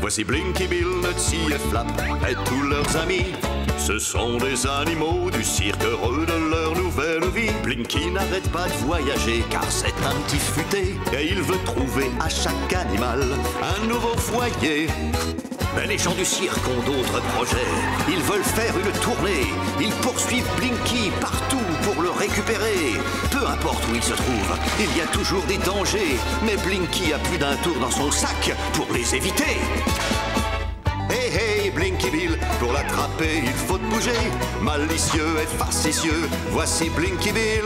Voici Blinky Bill, Nutsy et Flap et tous leurs amis. Ce sont des animaux du cirque heureux de leur nouvelle vie. Blinky n'arrête pas de voyager car c'est un petit futé et il veut trouver à chaque animal un nouveau foyer. Mais les gens du cirque ont d'autres projets. Ils veulent faire une tournée. Ils poursuivent Blinky partout pour le récupérer. Peu importe où il se trouve, il y a toujours des dangers. Mais Blinky a plus d'un tour dans son sac pour les éviter. Hey hey Blinky Bill, pour l'attraper il faut te bouger. Malicieux et facétieux, voici Blinky Bill.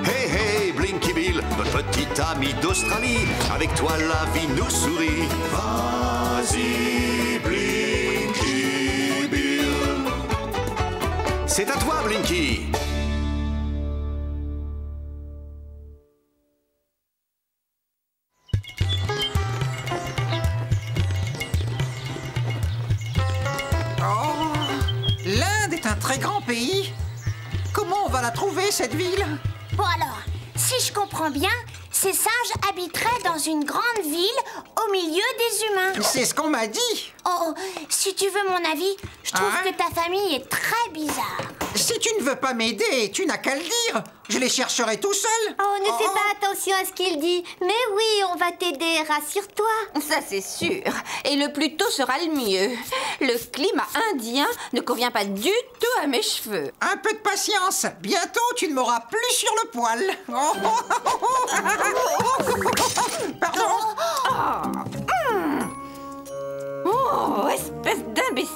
Hey hey Blinky Bill, notre petit ami d'Australie. Avec toi la vie nous sourit. Vas-y Blinky Bill. C'est à toi Blinky. L'Inde est un très grand pays. Comment on va la trouver, cette ville? Bon alors, si je comprends bien, ces singes habiteraient dans une grande ville au milieu des humains. C'est ce qu'on m'a dit. Oh, si tu veux mon avis, je trouve Hein? que ta famille est très bizarre. Si tu ne veux pas m'aider, tu n'as qu'à le dire. Je les chercherai tout seul. Oh, ne fais pas attention à ce qu'il dit. Mais oui, on va t'aider, rassure-toi. Ça, c'est sûr. Et le plus tôt sera le mieux. Le climat indien ne convient pas du tout à mes cheveux. Un peu de patience. Bientôt, tu ne m'auras plus sur le poil. Pardon. Oh, espèce d'imbécile.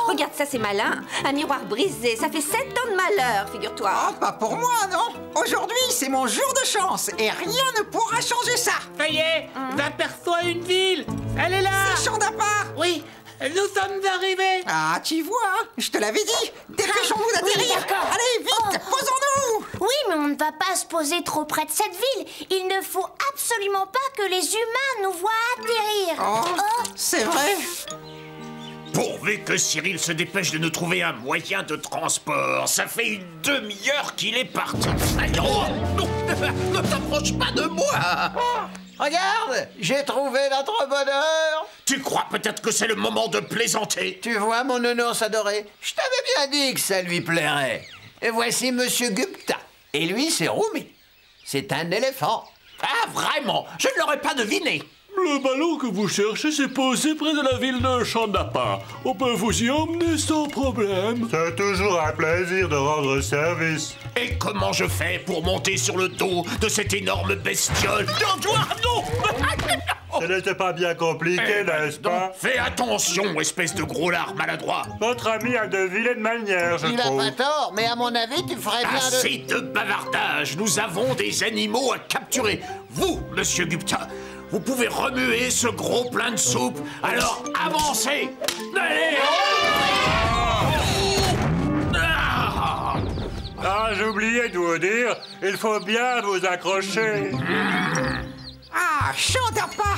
Regarde ça, c'est malin. Un miroir brisé, ça fait 7 ans de malheur, figure-toi. Oh, pas pour moi, non. Aujourd'hui, c'est mon jour de chance et rien ne pourra changer ça. Ça y est, j'aperçois une ville. Elle est là. C'est Chandapa. Oui, nous sommes arrivés. Ah, tu vois, je te l'avais dit. Dépêchons-nous d'atterrir. d'accord. Allez, vite, posons-nous. Oui, mais on ne va pas se poser trop près de cette ville. Il ne faut absolument pas que les humains nous voient atterrir. Oh, c'est vrai. Pourvu que Cyril se dépêche de nous trouver un moyen de transport. Ça fait une demi-heure qu'il est parti. Oh, non, ne t'approche pas de moi. Regarde, j'ai trouvé notre bonheur. Tu crois peut-être que c'est le moment de plaisanter? Tu vois, mon nounours adoré, je t'avais bien dit que ça lui plairait. Et voici Monsieur Gupta. Et lui, c'est Rumi. C'est un éléphant. Ah, vraiment? Je ne l'aurais pas deviné. Le ballon que vous cherchez s'est posé près de la ville de Chandapa. On peut vous y emmener sans problème. C'est toujours un plaisir de rendre service. Et comment je fais pour monter sur le dos de cette énorme bestiole? Non. Ce n'était pas bien compliqué, n'est-ce pas? Fais attention, espèce de gros lard maladroit. Votre ami a de vilaines manières, je Il a trouve. pas tort, mais à mon avis, tu ferais bien de... Assez de bavardage. Nous avons des animaux à capturer. Vous, Monsieur Gupta, vous pouvez remuer ce gros plein de soupe. Alors avancez. Allez. Ah, j'ai oublié de vous dire, il faut bien vous accrocher. Ah, Chandapa.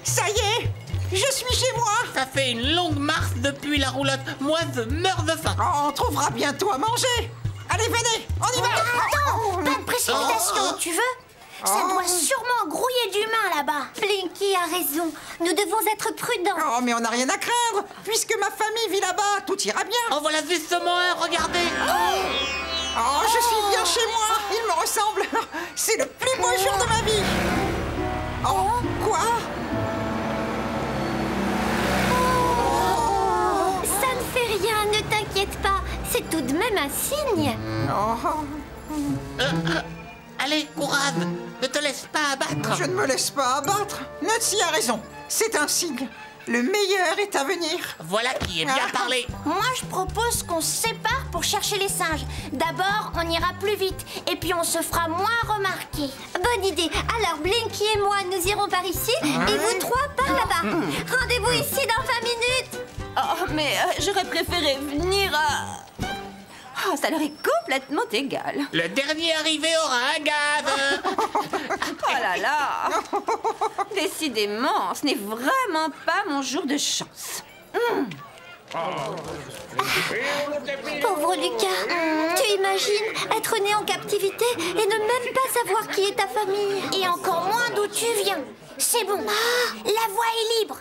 Ça y est, je suis chez moi. Ça fait une longue marche depuis la roulotte. Moi, je meurs de faim. Oh, on trouvera bientôt à manger. Allez, venez, on y va. Attends, pas de précipitation, tu veux? Ça doit sûrement grouiller d'humains là-bas. Blinky a raison. Nous devons être prudents. Oh, mais on n'a rien à craindre. Puisque ma famille vit là-bas, tout ira bien. En voilà justement un, regardez. Oh, je suis bien chez moi. Il me ressemble. C'est le plus beau jour de ma vie. Oh, quoi? Ça ne fait rien, ne t'inquiète pas. C'est tout de même un signe. Oh, Allez, courage. Ne te laisse pas abattre. je ne me laisse pas abattre. Nutsy a raison. C'est un signe. Le meilleur est à venir. Voilà qui est bien parlé. Moi, je propose qu'on se sépare pour chercher les singes. D'abord, on ira plus vite, et puis on se fera moins remarquer. Bonne idée. Alors, Blinky et moi, nous irons par ici, et vous trois par là-bas. Rendez-vous ici dans 20 minutes. Oh, mais j'aurais préféré venir à... Oh, ça leur est complètement égal. Le dernier arrivé aura un gave. Oh là là. Décidément, ce n'est vraiment pas mon jour de chance. Pauvre Lucas, tu imagines être né en captivité et ne même pas savoir qui est ta famille. Et encore moins d'où tu viens. C'est bon, la voie est libre.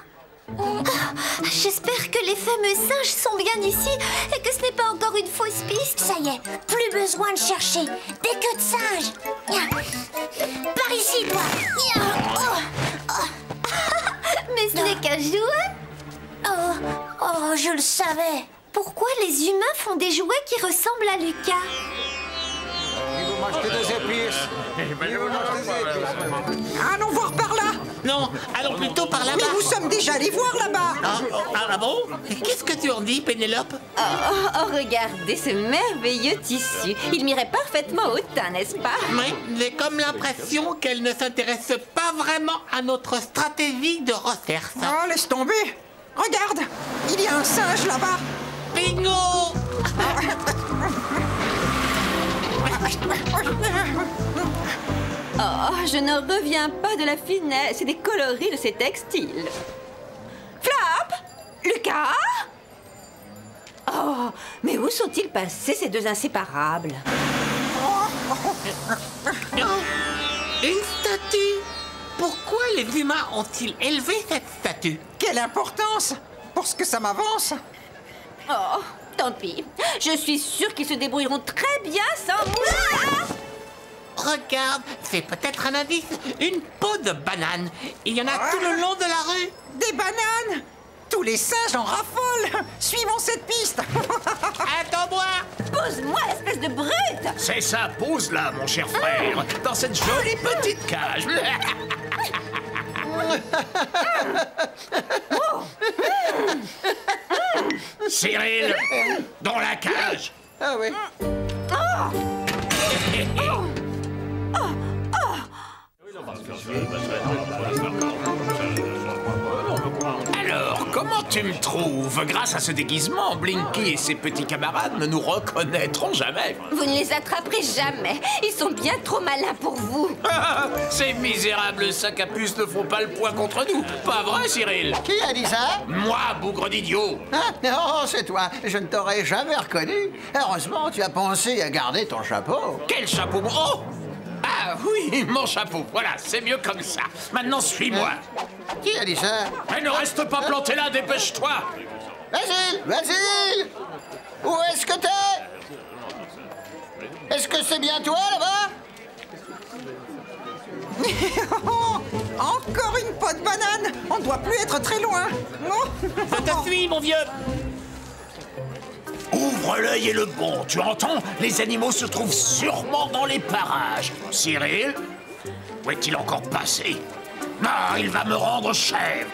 J'espère que les fameux singes sont bien ici et que ce n'est pas encore une fausse piste. Ça y est, plus besoin de chercher. Des queues de singe. Par ici, toi. Mais ce n'est qu'un jouet. Oh, je le savais. Pourquoi les humains font des jouets qui ressemblent à Lucas? Allons voir par là. Non, allons plutôt par là-bas. Mais nous sommes déjà allés voir là-bas. Ah bon? Qu'est-ce que tu en dis, Pénélope? Oh, regardez ce merveilleux tissu. Il m'irait parfaitement au teint, n'est-ce pas? Oui, j'ai comme l'impression qu'elle ne s'intéresse pas vraiment à notre stratégie de recherche. Oh, laisse tomber. Regarde, il y a un singe là-bas. Bingo! Oh, je ne reviens pas de la finesse et des coloris de ces textiles. Flap! Lucas? Oh, mais où sont-ils passés ces deux inséparables? Une statue? Pourquoi les humains ont-ils élevé cette statue? Quelle importance pour ce que ça m'avance. Oh, tant pis. Je suis sûre qu'ils se débrouilleront très bien sans moi. Regarde, c'est peut-être un indice. Une peau de banane. Il y en a tout le long de la rue. Des bananes. Tous les singes en raffolent. Suivons cette piste. Attends-moi. Pose-moi, espèce de brute. C'est ça, pose-la, mon cher frère, dans cette jolie petite cage. Cyril, dans la cage. Ah oui. Alors, comment tu me trouves? Grâce à ce déguisement, Blinky et ses petits camarades ne nous reconnaîtront jamais. Vous ne les attraperez jamais. Ils sont bien trop malins pour vous. Ces misérables sacs à puce ne font pas le poids contre nous. Pas vrai, Cyril? Qui a dit ça? Moi, bougre d'idiot. Ah, non, c'est toi. Je ne t'aurais jamais reconnu. Heureusement, tu as pensé à garder ton chapeau. Quel chapeau? Oh! Ah oui, mon chapeau. Voilà, c'est mieux comme ça. Maintenant, suis-moi. Qui a dit ça? Mais ne reste pas planté là, dépêche-toi. Basile! Basile! Où est-ce que t'es? Est-ce que c'est bien toi, là-bas? Encore une peau de banane. On ne doit plus être très loin. Je te suis, mon vieux. Ouvre l'œil et le bon, tu entends? Les animaux se trouvent sûrement dans les parages. Cyril? Où est-il encore passé? Ah, il va me rendre chèvre.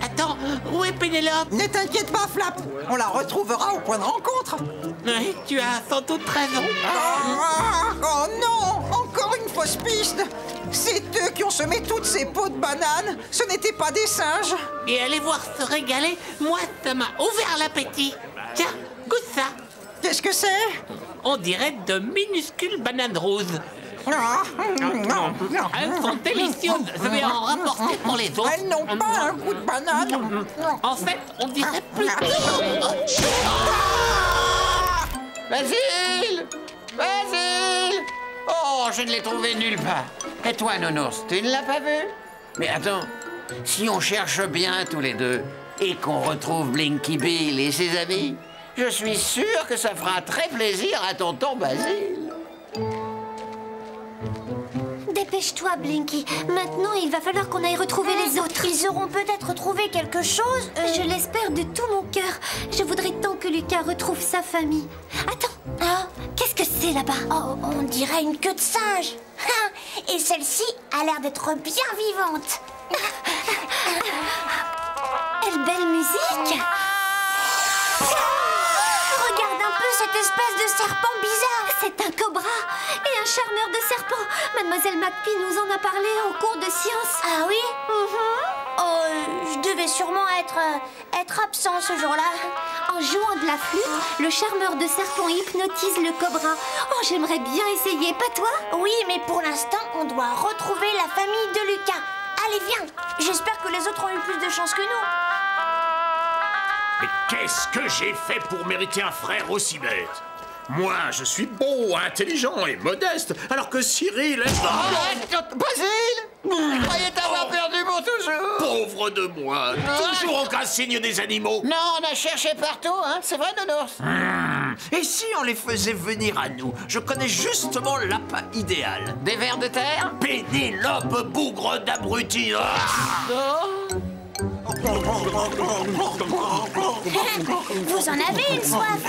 Attends, où est Pénélope? Ne t'inquiète pas, Flap. On la retrouvera au point de rencontre. Oui, tu as sans doute raison. Oh non, encore une fausse piste. C'est eux qui ont semé toutes ces peaux de bananes. Ce n'étaient pas des singes. Et aller voir se régaler, moi, ça m'a ouvert l'appétit. Tiens, goûte ça. Qu'est-ce que c'est? On dirait de minuscules bananes roses. Non. Elles sont délicieuses. Je vais en rapporter pour les autres. Elles n'ont pas un goût de banane. En fait, on dirait plutôt... Basile! Basile! Oh, je ne l'ai trouvé nulle part. Et toi, Nounours, tu ne l'as pas vu? Mais attends, si on cherche bien tous les deux et qu'on retrouve Blinky Bill et ses amis, je suis sûr que ça fera très plaisir à tonton Basile. Dépêche-toi, Blinky. Maintenant, il va falloir qu'on aille retrouver les autres. Ils auront peut-être trouvé quelque chose. Je l'espère de tout mon cœur. Je voudrais tant que Lucas retrouve sa famille. Attends, qu'est-ce que c'est là-bas? Oh, on dirait une queue de singe. Et celle-ci a l'air d'être bien vivante. Quelle belle musique! Regarde un peu cette espèce de serpent bizarre. C'est un cobra et un charmeur de serpents. Mademoiselle McPhee nous en a parlé au cours de sciences. Ah oui? Oh, je devais sûrement être absent ce jour-là. En jouant de la flûte, le charmeur de serpents hypnotise le cobra. Oh, j'aimerais bien essayer, pas toi? Oui, mais pour l'instant, on doit retrouver la famille de Lucas. Allez, viens. J'espère que les autres ont eu plus de chance que nous. Mais qu'est-ce que j'ai fait pour mériter un frère aussi bête? Moi, je suis beau, intelligent et modeste, alors que Cyril est... Basile! Je croyais t'avoir perdu pour toujours! Pauvre de moi, toujours aucun signe des animaux. Non, on a cherché partout, hein? C'est vrai, Nounours? Et si on les faisait venir à nous? Je connais justement l'appât idéal. Des vers de terre? Pénélope, bougre d'abruti. Vous en avez une soif.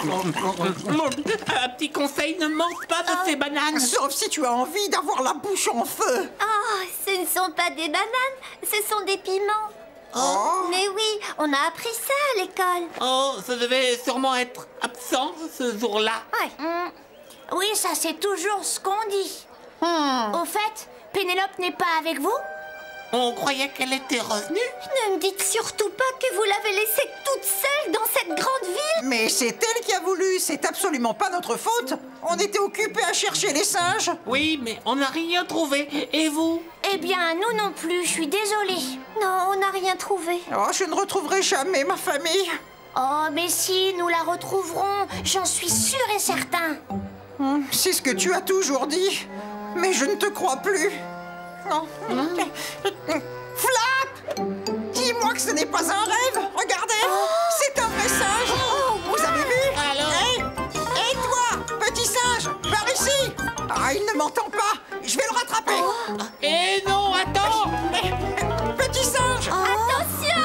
Un petit conseil, ne mange pas de ces bananes. Sauf si tu as envie d'avoir la bouche en feu. Oh, ce ne sont pas des bananes, ce sont des piments. Oh. Mais oui, on a appris ça à l'école. Oh, ça devait sûrement être absent ce jour-là. Ouais. Oui, ça c'est toujours ce qu'on dit. Au fait, Pénélope n'est pas avec vous? On croyait qu'elle était revenue. Ne me dites surtout pas que vous l'avez laissée toute seule dans cette grande ville. Mais c'est elle qui a voulu, c'est absolument pas notre faute. On était occupés à chercher les singes. Oui, mais on n'a rien trouvé. Et vous? Eh bien, nous non plus, je suis désolée. Non, on n'a rien trouvé. Oh, je ne retrouverai jamais ma famille. Oh, mais si, nous la retrouverons, j'en suis sûre et certain. C'est ce que tu as toujours dit, mais je ne te crois plus. Non. Flap! Dis-moi que ce n'est pas un rêve. Regardez, c'est un vrai singe. Vous avez vu? Hé, toi, petit singe, par ici. Ah, il ne m'entend pas. Je vais le rattraper. Eh non, attends! Petit singe. Attention!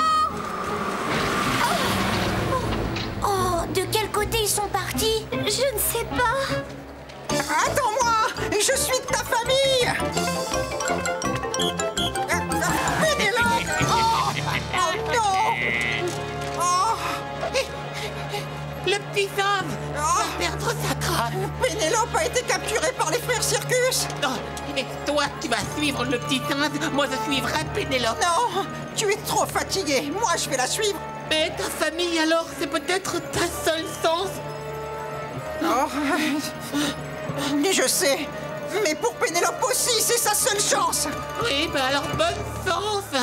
Oh, de quel côté ils sont partis? Je ne sais pas. Attends-moi, je suis de ta famille. Pénélope! Oh non! Oh! Le petit singe va perdre sa trace. Pénélope a été capturée par les frères Circus. Oh, et toi, tu vas suivre le petit singe. Moi, je suivrai Pénélope. Non, tu es trop fatigué. Moi, je vais la suivre. Mais ta famille, alors, c'est peut-être ta seule chance. Oh, je sais. Mais pour Pénélope aussi, c'est sa seule chance. Oui, ben alors bonne chance.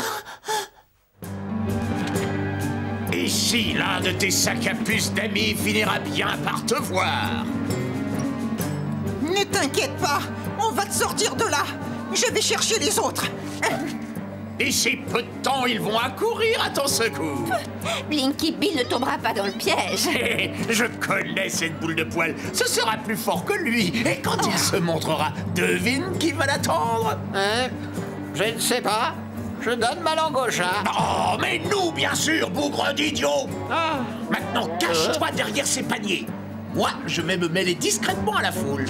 Et si l'un de tes sacs à puce d'amis finira bien par te voir? Ne t'inquiète pas, on va te sortir de là. Je vais chercher les autres. D'ici peu de temps, ils vont accourir à ton secours. Blinky Bill ne tombera pas dans le piège. Je connais cette boule de poil. Ce sera plus fort que lui. Et quand il se montrera, devine qui va l'attendre. Hein? Je ne sais pas. Je donne ma langue au chat. Oh, mais nous, bien sûr, bougre d'idiot. Maintenant, cache-toi derrière ces paniers. Moi, je vais me mêler discrètement à la foule.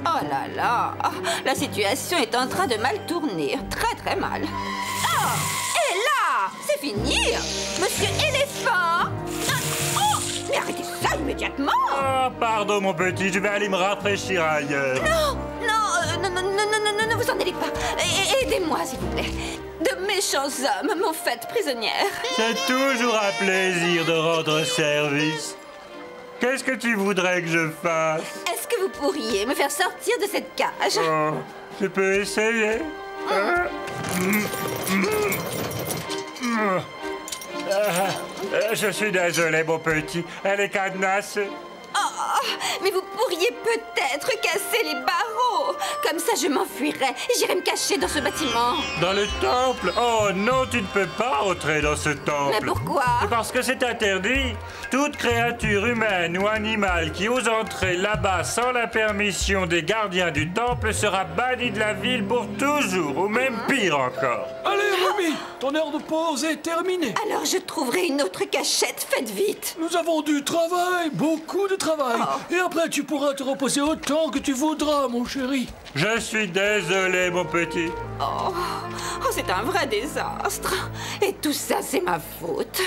Oh là là, la situation est en train de mal tourner. Très très mal. Oh, et là, c'est fini. Monsieur Éléphant. Oh, mais arrêtez ça immédiatement. Oh, pardon, mon petit, je vais aller me rafraîchir ailleurs. Non, vous en allez pas. Aidez-moi, s'il vous plaît. De méchants hommes m'ont faite prisonnière. C'est toujours un plaisir de rendre service. Qu'est-ce que tu voudrais que je fasse? Est-ce que vous pourriez me faire sortir de cette cage? Oh, je peux essayer. Je suis désolé, mon petit. Elle est cadenassée. Oh, mais vous pourriez peut-être casser les barreaux. Comme ça, je m'enfuirai et j'irai me cacher dans ce bâtiment. Dans le temple? Oh non, tu ne peux pas entrer dans ce temple. Mais pourquoi? Parce que c'est interdit. Toute créature humaine ou animale qui ose entrer là-bas sans la permission des gardiens du temple sera bannie de la ville pour toujours, ou même pire encore. Allez, Ruby, ton heure de pause est terminée. Alors je trouverai une autre cachette, faites vite. Nous avons du travail, beaucoup de travail. Et après, tu pourras te reposer autant que tu voudras, mon chéri. Je suis désolé, mon petit. Oh, c'est un vrai désastre. Et tout ça, c'est ma faute.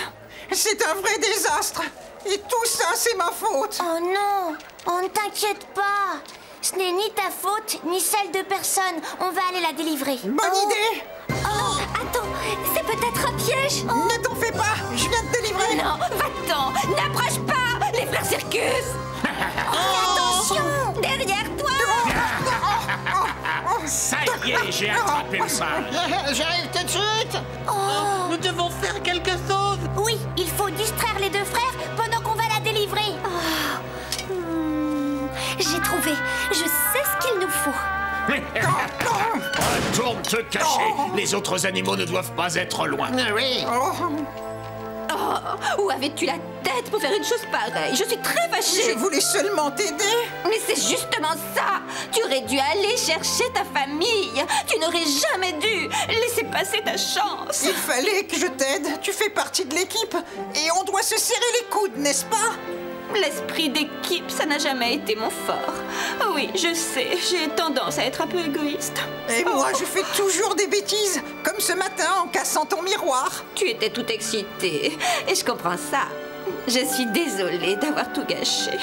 C'est un vrai désastre. Et tout ça, c'est ma faute. Oh non, on ne t'inquiète pas. Ce n'est ni ta faute, ni celle de personne. On va aller la délivrer. Bonne idée. Oh, attends, c'est peut-être un piège. Ne t'en fais pas, je viens de délivrer. Non, va-t'en, n'approche pas, les frères Circus. Attention, derrière toi. Ça y est, j'ai attrapé le singe. J'arrive tout de suite. Nous devons faire quelque chose. Oui, il faut distraire les deux frères pendant qu'on va la délivrer. Je sais ce qu'il nous faut. Retourne te cacher. Les autres animaux ne doivent pas être loin. Oui. Oh, où avais-tu la tête pour faire une chose pareille? Je suis très fâchée. Je voulais seulement t'aider. Mais c'est justement ça. Tu aurais dû aller chercher ta famille. Tu n'aurais jamais dû laisser passer ta chance. Il fallait que je t'aide. Tu fais partie de l'équipe. Et on doit se serrer les coudes, n'est-ce pas? L'esprit d'équipe, ça n'a jamais été mon fort. Oh oui, je sais, j'ai tendance à être un peu égoïste. Et moi, je fais toujours des bêtises. Comme ce matin en cassant ton miroir. Tu étais toute excitée. Et je comprends ça. Je suis désolée d'avoir tout gâché.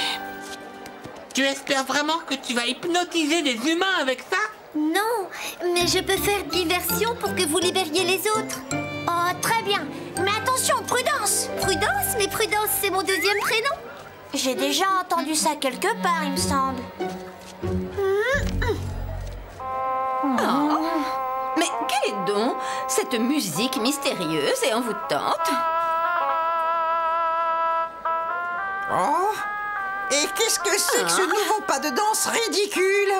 Tu espères vraiment que tu vas hypnotiser des humains avec ça? Non, mais je peux faire diversion pour que vous libériez les autres. Oh, très bien. Mais attention, prudence. Prudence? Mais Prudence, c'est mon deuxième prénom. J'ai déjà entendu ça quelque part, il me semble. Oh. Mais quelle est donc cette musique mystérieuse et envoûtante? Oh! Et qu'est-ce que c'est que ce nouveau pas de danse ridicule?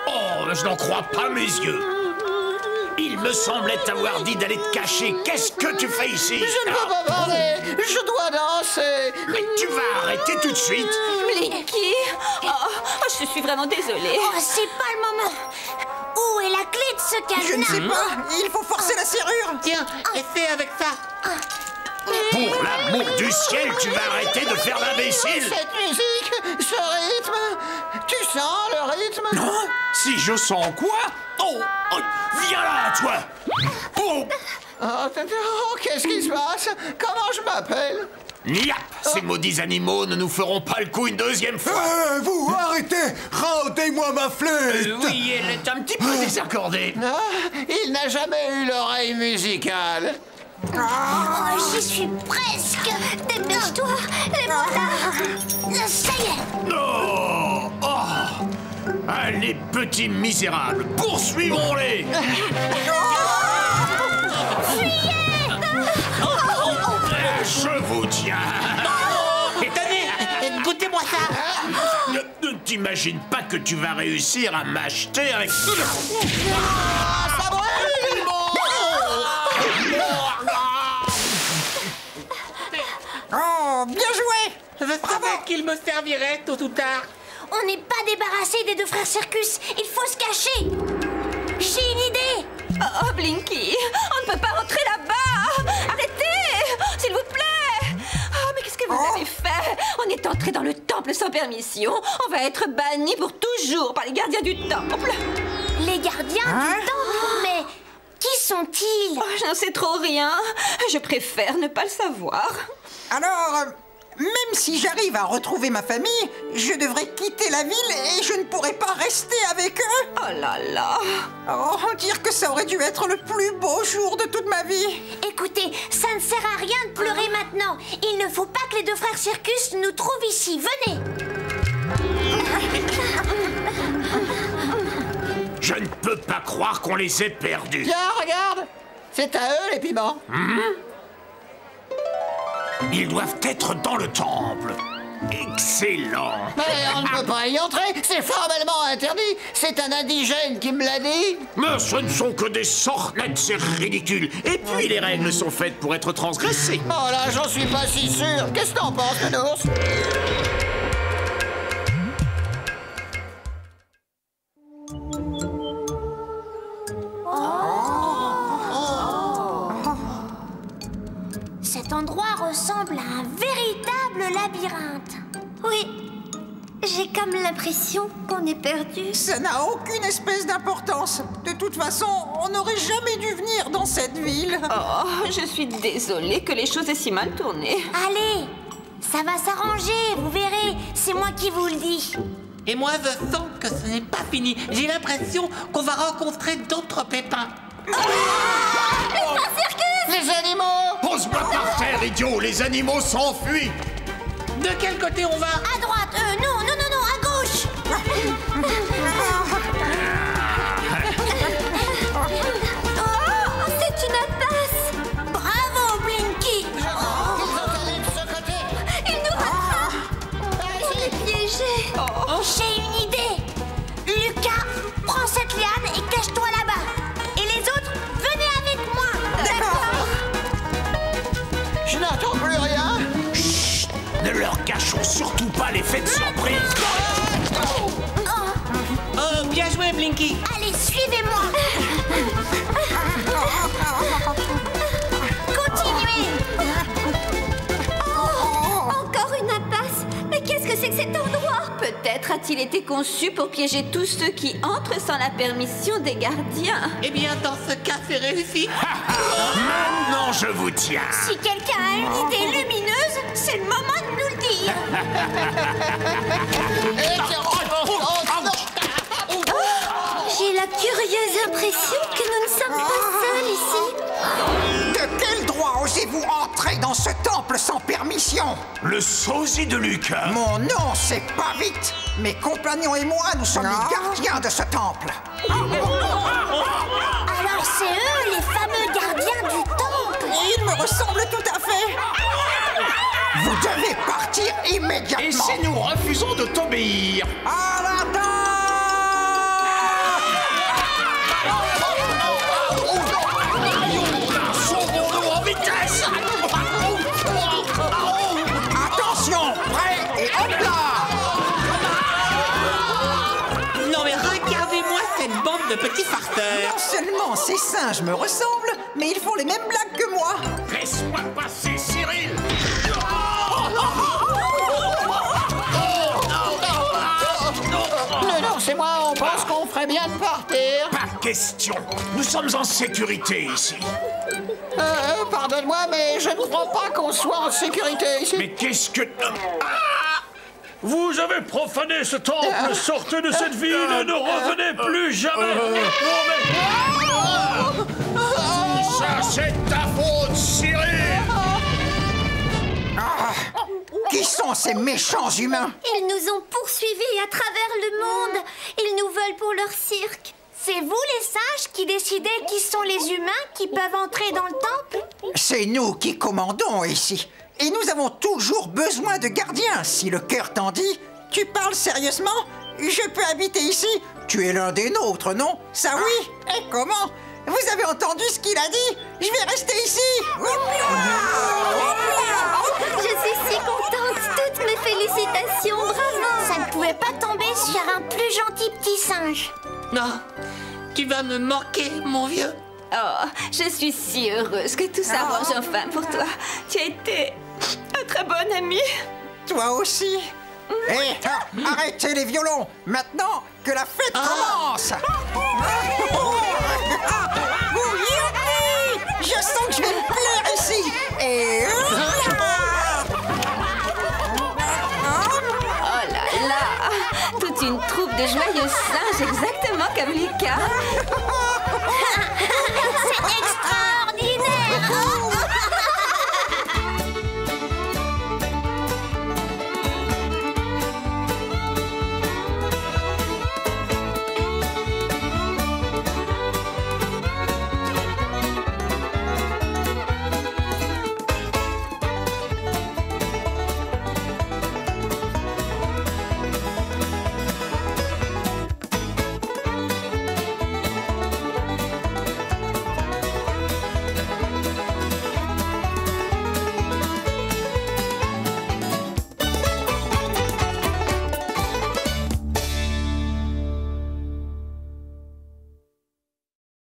Oh, je n'en crois pas mes yeux. Il me semblait t'avoir dit d'aller te cacher. Qu'est-ce que tu fais ici? Je ne peux pas parler. Je dois danser. Mais tu vas arrêter tout de suite. Blinky, je suis vraiment désolée. Oh, c'est pas le moment. Où est la clé de ce cadenas? Je ne sais pas. Il faut forcer la serrure. Tiens, essaie avec ça. Pour l'amour du ciel, tu vas arrêter de faire l'imbécile. Cette musique, ce rythme. Tu sens le rythme? Non. Si je sens quoi? Oh, viens là, toi. Oh, qu'est-ce qui se passe? Comment je m'appelle? Niap. Ces maudits animaux ne nous feront pas le coup une deuxième fois. Vous, arrêtez! Rendez-moi ma flûte! Oui, elle est un petit peu désaccordée. Il n'a jamais eu l'oreille musicale. Oh, j'y suis presque. Dépêche-toi, les motards. Ça y est. Allez, petits misérables, poursuivons-les. Je vous tiens. Et tenez, goûtez-moi ça. Ne t'imagine pas que tu vas réussir à m'acheter avec... Ça brûle! Oh, bien joué! Je savais qu'il me servirait tôt ou tard. On n'est pas débarrassé des deux frères Circus. Il faut se cacher. J'ai une idée. Oh, Blinky, on ne peut pas rentrer là-bas. Arrêtez, s'il vous plaît. Oh, mais qu'est-ce que vous avez fait? On est entré dans le temple sans permission. On va être bannis pour toujours par les gardiens du temple. Les gardiens du temple? Mais qui sont-ils? Oh, je n'en sais trop rien. Je préfère ne pas le savoir. Alors, même si j'arrive à retrouver ma famille, je devrais quitter la ville et je ne pourrais pas rester avec eux. Oh là là. Oh, dire que ça aurait dû être le plus beau jour de toute ma vie. Écoutez, ça ne sert à rien de pleurer maintenant. Il ne faut pas que les deux frères Circus nous trouvent ici. Venez. Je ne peux pas croire qu'on les ait perdus. Tiens, regarde. C'est à eux, les piments. Ils doivent être dans le temple. Excellent. Mais on ne peut pas y entrer. C'est formellement interdit. C'est un indigène qui me l'a dit. Mais ce ne sont que des sornettes, c'est ridicule. Et puis les règles sont faites pour être transgressées. Oh là, j'en suis pas si sûr. Qu'est-ce que t'en penses, Nounours? Cet endroit ressemble à un véritable labyrinthe. Oui, j'ai comme l'impression qu'on est perdu. Ça n'a aucune espèce d'importance. De toute façon, on n'aurait jamais dû venir dans cette ville. Oh, je suis désolée que les choses aient si mal tourné. Allez, ça va s'arranger, vous verrez. C'est moi qui vous le dis. Et moi, je sens que ce n'est pas fini. J'ai l'impression qu'on va rencontrer d'autres pépins. Les animaux! Pose-moi par terre, idiot. Les animaux s'enfuient. De quel côté on va? À droite, non, à gauche. Oh, c'est une impasse! Bravo, Blinky. pas l'effet de surprise. Oh, bien joué, Blinky. Allez, suivez-moi. Continuez. Encore une impasse. Mais qu'est-ce que c'est que cet endroit? Peut-être a-t-il été conçu pour piéger tous ceux qui entrent sans la permission des gardiens. Eh bien, dans ce cas, c'est réussi. Maintenant, je vous tiens. Si quelqu'un a une idée lumineuse, c'est le moment de nous le dire. J'ai la curieuse impression que nous ne sommes pas seuls ici. De quel droit osez-vous entrer dans ce temple sans permission? Le sosie de Lucas. Mon nom, c'est pas vite. Mes compagnons et moi, nous sommes les gardiens de ce temple. Alors c'est eux, les fameux gardiens du temple. Ils me ressemblent tout à fait. Vous devez partir immédiatement. Et si nous refusons de t'obéir? À la table! Sauvons-nous en vitesse! Attention, prêt et hop là! Non, mais regardez-moi cette bande de petits farceurs. Non seulement ces singes me ressemblent, mais ils font les mêmes blagues que moi. Laisse-moi passer, Cyril! Non, c'est moi, on pense qu'on ferait bien de partir. Pas question. Nous sommes en sécurité ici. Pardonne-moi, mais je ne crois pas qu'on soit en sécurité ici. Mais qu'est-ce que... Vous avez profané ce temple, sortez de cette ville et ne revenez plus jamais. Ça, c'est ta faute, Cyril! Qui sont ces méchants humains? Ils nous ont poursuivis à travers le monde. Ils nous veulent pour leur cirque. C'est vous les sages qui décidez qui sont les humains qui peuvent entrer dans le temple? C'est nous qui commandons ici. Et nous avons toujours besoin de gardiens, si le cœur t'en dit. Tu parles sérieusement? Je peux habiter ici? Tu es l'un des nôtres, non? Ça oui? Et comment? Vous avez entendu ce qu'il a dit? Je vais rester ici. Je suis si contente. Toutes mes félicitations. Bravo. Ça ne pouvait pas tomber sur un plus gentil petit singe. Non, tu vas me manquer, mon vieux. Oh, je suis si heureuse que tout s'arrange enfin pour toi. Tu as été un très bon ami. Toi aussi. Arrêtez les violons. Maintenant que la fête commence. Je sens que je vais me plaire ici. Et... Oh là là, toute une troupe de joyeux